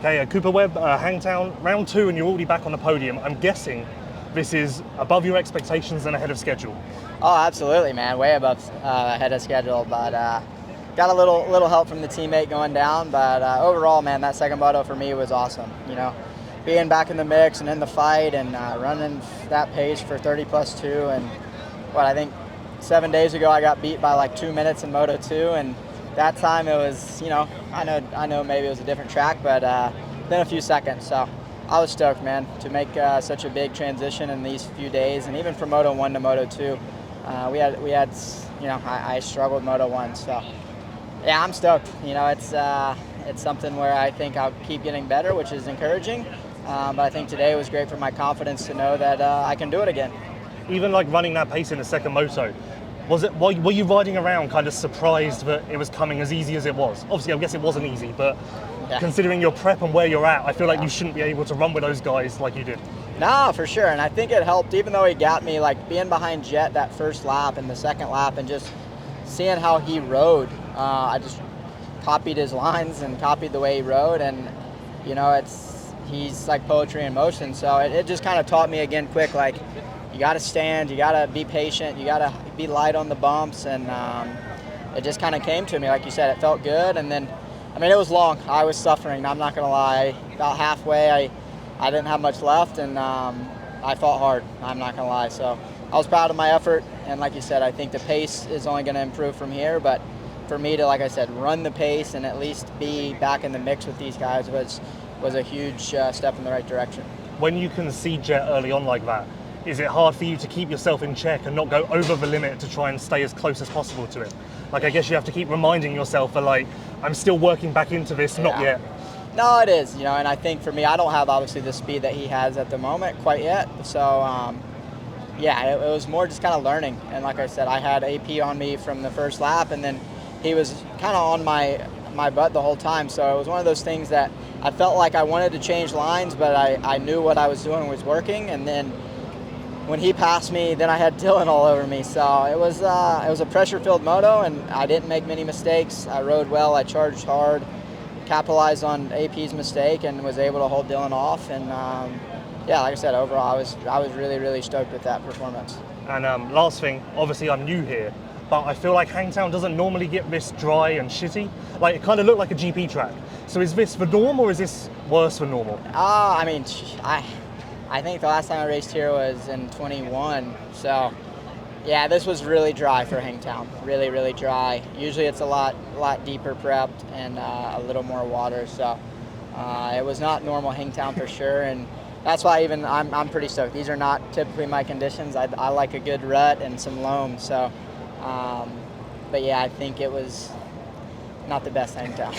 Okay, Cooper Webb, Hangtown, round 2, and you're already back on the podium. I'm guessing this is above your expectations and ahead of schedule. Oh, absolutely, man. Way above ahead of schedule, but got a little help from the teammate going down. But overall, man, that second moto for me was awesome. You know, being back in the mix and in the fight and running that pace for 30+2. And I think 7 days ago I got beat by like 2 minutes in Moto 2, and that time it was, you know, I know maybe it was a different track, but then a few seconds. So I was stoked, man, to make such a big transition in these few days, and even from Moto 1 to Moto 2, we had, you know, I struggled Moto 1, so yeah, I'm stoked. You know, it's something where I think I'll keep getting better, which is encouraging. But I think today was great for my confidence to know that I can do it again. Even like running that pace in the second moto, were you riding around kind of surprised that it was coming as easy as it was? Obviously, I guess it wasn't easy, but yeah, considering your prep and where you're at, I feel like you shouldn't be able to run with those guys like you did. No, for sure, and I think it helped, even though he got me, like being behind Jett that first lap and the second lap, and just seeing how he rode. I just copied his lines and copied the way he rode, and you know, he's like poetry in motion. So it just kind of taught me again quick, like you got to stand, you got to be patient, you got to be light on the bumps, and it just kind of came to me, like you said, it felt good. And then, I mean, it was long. I was suffering, I'm not gonna lie. About halfway, I didn't have much left, and I fought hard, I'm not gonna lie. So I was proud of my effort, and like you said, I think the pace is only gonna improve from here, but for me to, like I said, run the pace and at least be back in the mix with these guys was a huge step in the right direction. When you can see Jett early on like that, is it hard for you to keep yourself in check and not go over the limit to try and stay as close as possible to it? Like, I guess you have to keep reminding yourself that, like, I'm still working back into this, not yet. No, it is, you know, and I think for me, I don't have obviously the speed that he has at the moment quite yet. So, yeah, it was more just kind of learning. And like I said, I had AP on me from the first lap, and then he was kind of on my butt the whole time. So it was one of those things that I felt like I wanted to change lines, but I knew what I was doing was working. And then when he passed me, then I had Dylan all over me. So it was a pressure-filled moto, and I didn't make many mistakes. I rode well, I charged hard, capitalized on AP's mistake, and was able to hold Dylan off. And yeah, like I said, overall, I was really, really stoked with that performance. And last thing, obviously I'm new here, but I feel like Hangtown doesn't normally get this dry and shitty. Like, it kind of looked like a GP track. So is this the norm, or is this worse than normal? I mean, I think the last time I raced here was in 21. So yeah, this was really dry for Hangtown. Really, really dry. Usually it's a lot deeper prepped and a little more water. So it was not normal Hangtown for sure. And that's why even I'm pretty stoked. These are not typically my conditions. I like a good rut and some loam. So, but yeah, I think it was not the best Hangtown.